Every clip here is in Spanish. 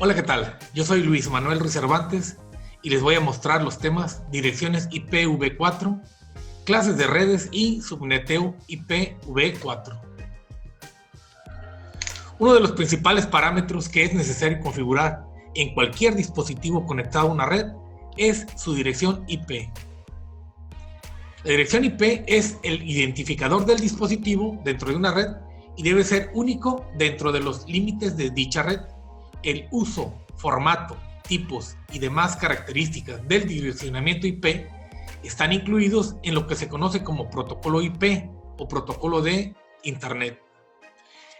Hola, ¿qué tal? Yo soy Luis Manuel Ruiz Cervantes y les voy a mostrar los temas direcciones IPv4, clases de redes y subneteo IPv4. Uno de los principales parámetros que es necesario configurar en cualquier dispositivo conectado a una red es su dirección IP. La dirección IP es el identificador del dispositivo dentro de una red y debe ser único dentro de los límites de dicha red. El uso, formato, tipos y demás características del direccionamiento IP están incluidos en lo que se conoce como protocolo IP o protocolo de Internet.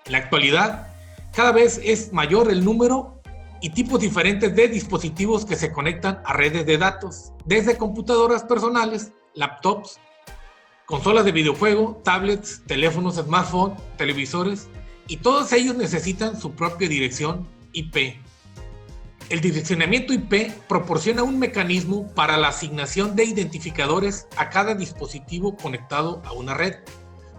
En la actualidad, cada vez es mayor el número y tipos diferentes de dispositivos que se conectan a redes de datos, desde computadoras personales, laptops, consolas de videojuego, tablets, teléfonos, smartphones, televisores, y todos ellos necesitan su propia dirección IP. El direccionamiento IP proporciona un mecanismo para la asignación de identificadores a cada dispositivo conectado a una red.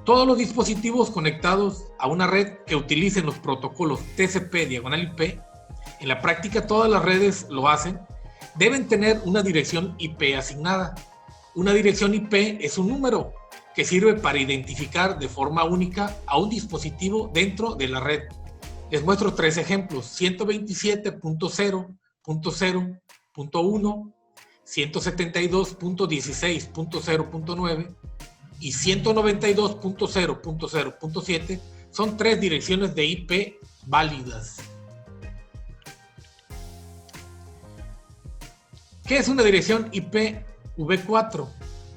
Todos los dispositivos conectados a una red que utilicen los protocolos TCP/IP, en la práctica todas las redes lo hacen, deben tener una dirección IP asignada. Una dirección IP es un número que sirve para identificar de forma única a un dispositivo dentro de la red. Les muestro tres ejemplos: 127.0.0.1, 172.16.0.9 y 192.0.0.7. Son tres direcciones de IP válidas. ¿Qué es una dirección IPv4?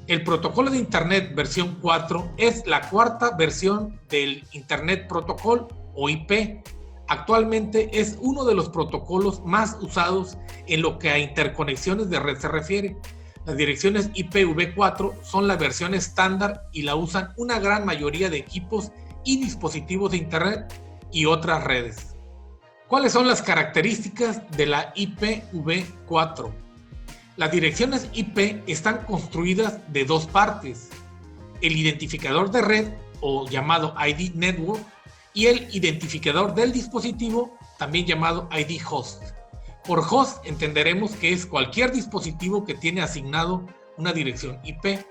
El protocolo de Internet versión 4 es la cuarta versión del Internet Protocol o IP. Actualmente es uno de los protocolos más usados en lo que a interconexiones de red se refiere. Las direcciones IPv4 son la versión estándar y la usan una gran mayoría de equipos y dispositivos de Internet y otras redes. ¿Cuáles son las características de la IPv4? Las direcciones IP están construidas de dos partes: el identificador de red o llamado ID Network y el identificador del dispositivo, también llamado ID Host. Por host entenderemos que es cualquier dispositivo que tiene asignado una dirección IP.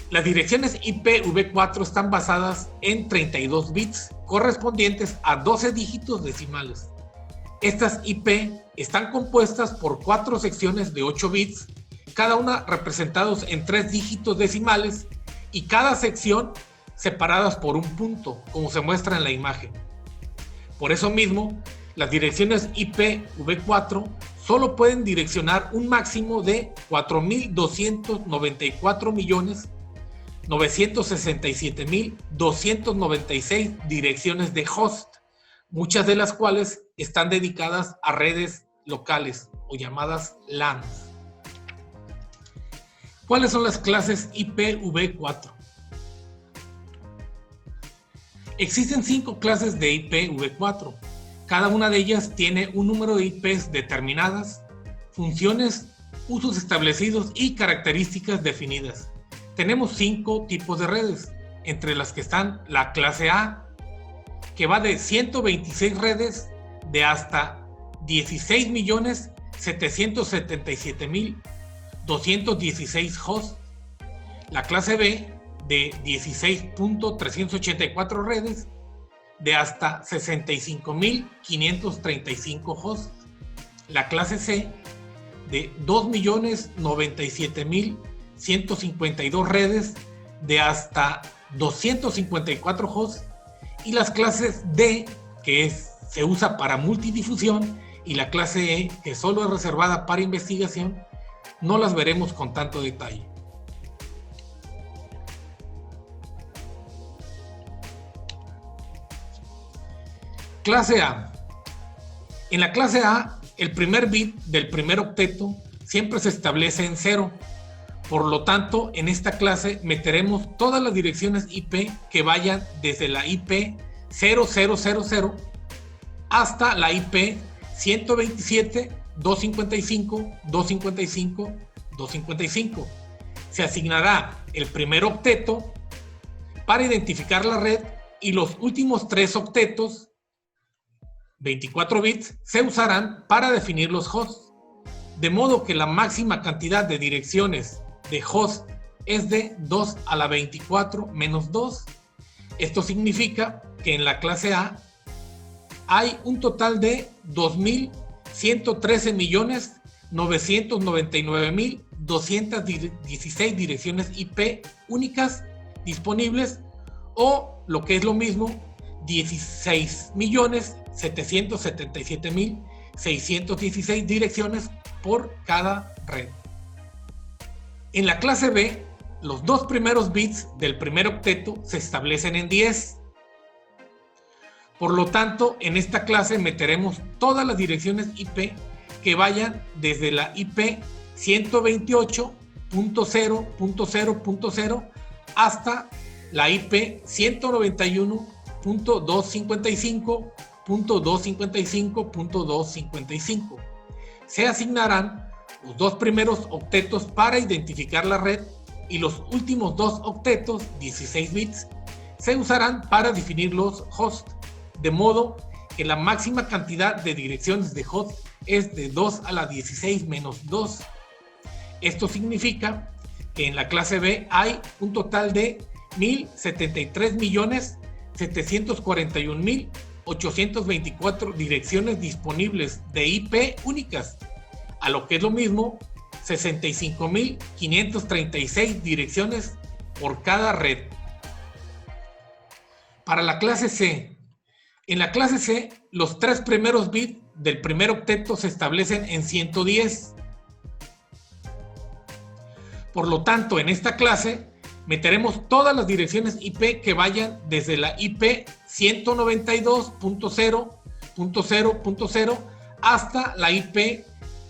Las direcciones IPv4 están basadas en 32 bits correspondientes a 12 dígitos decimales. Estas IP están compuestas por 4 secciones de 8 bits, cada una representados en 3 dígitos decimales y cada sección separadas por un punto, como se muestra en la imagen. Por eso mismo, las direcciones IPv4 solo pueden direccionar un máximo de 4.294.967.296 direcciones de host, muchas de las cuales están dedicadas a redes locales o llamadas LAN. ¿Cuáles son las clases IPv4? Existen 5 clases de IPv4. Cada una de ellas tiene un número de IPs determinadas, funciones, usos establecidos y características definidas. Tenemos 5 tipos de redes, entre las que están la clase A, que va de 126 redes de hasta 16.777.216 hosts. La clase B de 16.384 redes de hasta 65.535 hosts. La clase C de 2.097.152 redes de hasta 254 hosts. Y las clases D, que se usa para multidifusión, y la clase E, que solo es reservada para investigación, no las veremos con tanto detalle. Clase A. En la clase A, el primer bit del primer octeto siempre se establece en 0. Por lo tanto, en esta clase meteremos todas las direcciones IP que vayan desde la IP 0000 hasta la IP 127.255.255.255. Se asignará el primer octeto para identificar la red y los últimos 3 octetos 24 bits se usarán para definir los hosts, de modo que la máxima cantidad de direcciones de host es de 2 a la 24 menos 2. Esto significa que en la clase A hay un total de 2.113.999.216 direcciones IP únicas disponibles, o lo que es lo mismo, 16.777.616 direcciones por cada red. En la clase B, los dos primeros bits del primer octeto se establecen en 10. Por lo tanto, en esta clase meteremos todas las direcciones IP que vayan desde la IP 128.0.0.0 hasta la IP 191.255.255.255. Se asignarán los dos primeros octetos para identificar la red y los últimos dos octetos, 16 bits, se usarán para definir los hosts, de modo que la máxima cantidad de direcciones de host es de 2 a la 16 menos 2. Esto significa que en la clase B hay un total de 1.073.741.824 direcciones disponibles de IP únicas, a lo que es lo mismo 65.536 direcciones por cada red. Para la clase C, en la clase C, los tres primeros bits del primer octeto se establecen en 110. Por lo tanto, en esta clase meteremos todas las direcciones IP que vayan desde la IP 192.0.0.0 hasta la IP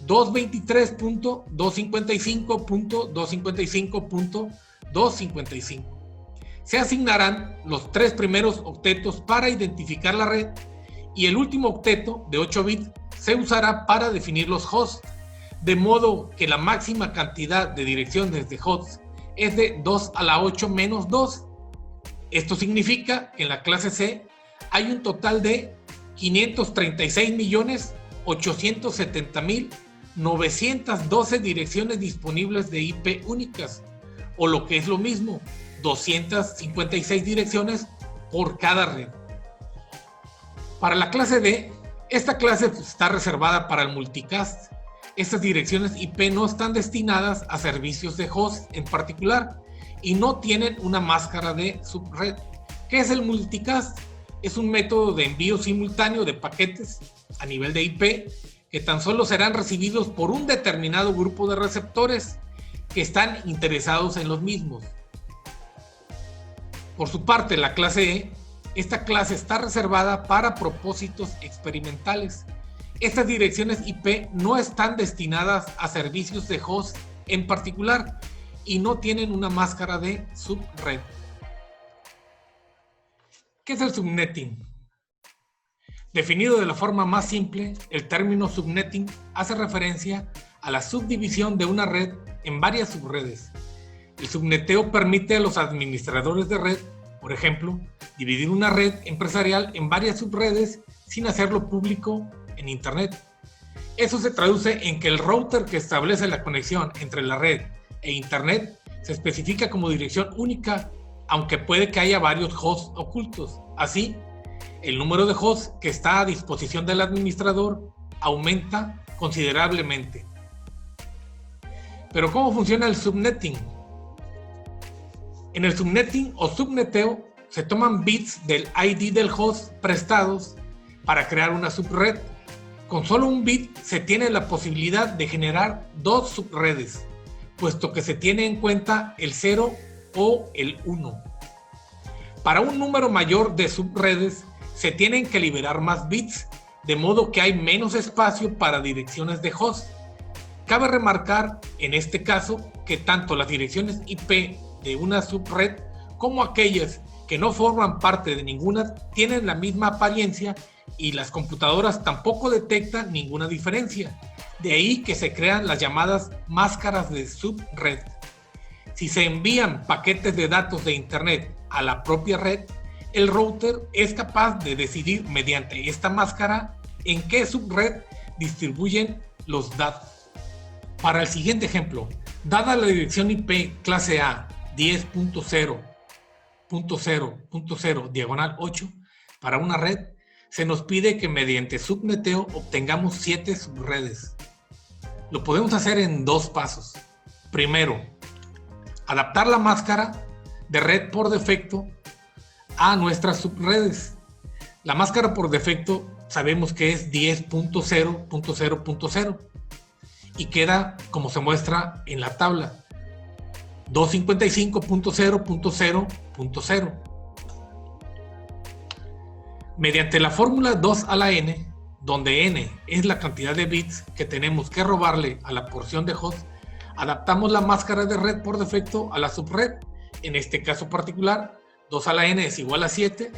223.255.255.255. Se asignarán los tres primeros octetos para identificar la red y el último octeto de 8 bits se usará para definir los hosts, de modo que la máxima cantidad de direcciones de hosts es de 2 a la 8 menos 2. Esto significa que en la clase C hay un total de 536.870.912 direcciones disponibles de IP únicas, o lo que es lo mismo, 256 direcciones por cada red. Para la clase D, esta clase está reservada para el multicast. Estas direcciones IP no están destinadas a servicios de host en particular y no tienen una máscara de subred. ¿Qué es el multicast? Es un método de envío simultáneo de paquetes a nivel de IP que tan solo serán recibidos por un determinado grupo de receptores que están interesados en los mismos. Por su parte, la clase E, esta clase está reservada para propósitos experimentales. Estas direcciones IP no están destinadas a servicios de host en particular y no tienen una máscara de subred. ¿Qué es el subnetting? Definido de la forma más simple, el término subnetting hace referencia a la subdivisión de una red en varias subredes. El subneteo permite a los administradores de red, por ejemplo, dividir una red empresarial en varias subredes sin hacerlo público en Internet. Eso se traduce en que el router que establece la conexión entre la red e Internet se especifica como dirección única, aunque puede que haya varios hosts ocultos. Así, el número de hosts que está a disposición del administrador aumenta considerablemente. Pero ¿cómo funciona el subnetting? En el subnetting o subneteo se toman bits del ID del host prestados para crear una subred. Con solo un bit se tiene la posibilidad de generar dos subredes, puesto que se tiene en cuenta el 0 o el 1. Para un número mayor de subredes se tienen que liberar más bits, de modo que hay menos espacio para direcciones de host. Cabe remarcar en este caso que tanto las direcciones IP de una subred como aquellas que no forman parte de ninguna tienen la misma apariencia y las computadoras tampoco detectan ninguna diferencia. De ahí que se crean las llamadas máscaras de subred. Si se envían paquetes de datos de Internet a la propia red, el router es capaz de decidir mediante esta máscara en qué subred distribuyen los datos. Para el siguiente ejemplo, dada la dirección IP clase A 10.0.0.0 diagonal 8 para una red, se nos pide que mediante subneteo obtengamos 7 subredes. Lo podemos hacer en dos pasos. Primero, adaptar la máscara de red por defecto a nuestras subredes. La máscara por defecto sabemos que es 10.0.0.0 y queda como se muestra en la tabla, 255.0.0.0. Mediante la fórmula 2 a la n, donde n es la cantidad de bits que tenemos que robarle a la porción de host, adaptamos la máscara de red por defecto a la subred. En este caso particular, 2 a la n es igual a 7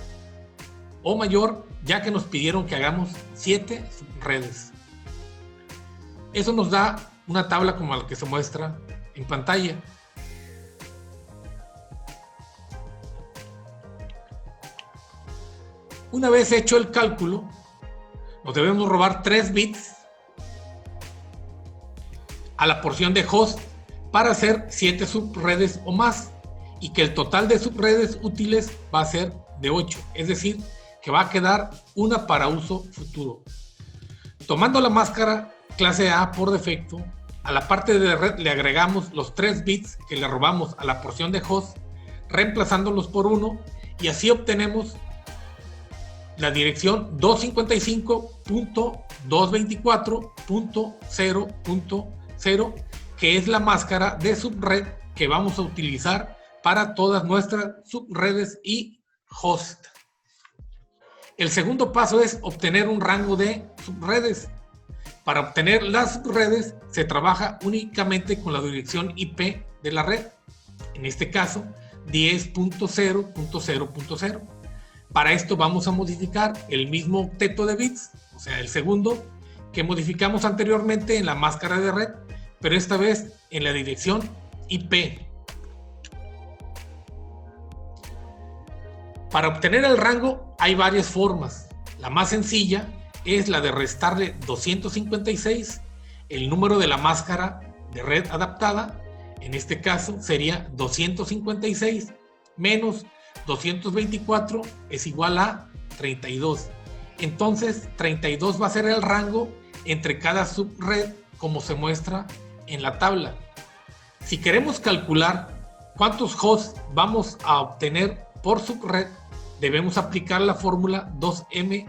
o mayor, ya que nos pidieron que hagamos 7 subredes. Eso nos da una tabla como la que se muestra en pantalla. Una vez hecho el cálculo, nos debemos robar 3 bits a la porción de host para hacer 7 subredes o más, y que el total de subredes útiles va a ser de 8, es decir, que va a quedar una para uso futuro. Tomando la máscara clase A por defecto, a la parte de red le agregamos los 3 bits que le robamos a la porción de host, reemplazándolos por 1, y así obtenemos la dirección 255.224.0.0, que es la máscara de subred que vamos a utilizar para todas nuestras subredes y host. El segundo paso es obtener un rango de subredes. Para obtener las subredes se trabaja únicamente con la dirección IP de la red, en este caso 10.0.0.0. Para esto vamos a modificar el mismo octeto de bits, o sea, el segundo, que modificamos anteriormente en la máscara de red, pero esta vez en la dirección IP. Para obtener el rango hay varias formas. La más sencilla es la de restarle 256, el número de la máscara de red adaptada. En este caso sería 256 menos 224 es igual a 32. Entonces 32 va a ser el rango entre cada subred como se muestra en la tabla. Si queremos calcular cuántos hosts vamos a obtener por subred, debemos aplicar la fórmula 2m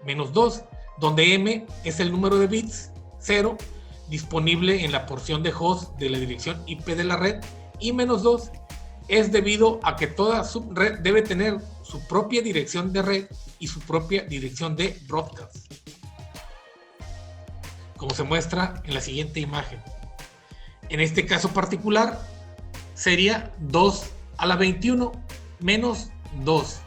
menos 2, donde m es el número de bits 0 disponible en la porción de host de la dirección IP de la red, y menos 2 es debido a que toda subred debe tener su propia dirección de red y su propia dirección de broadcast, como se muestra en la siguiente imagen. En este caso particular sería 2 a la 21 menos 2,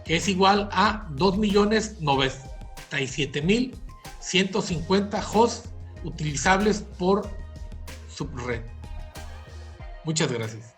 que es igual a 2.097.150 hosts utilizables por subred. Muchas gracias.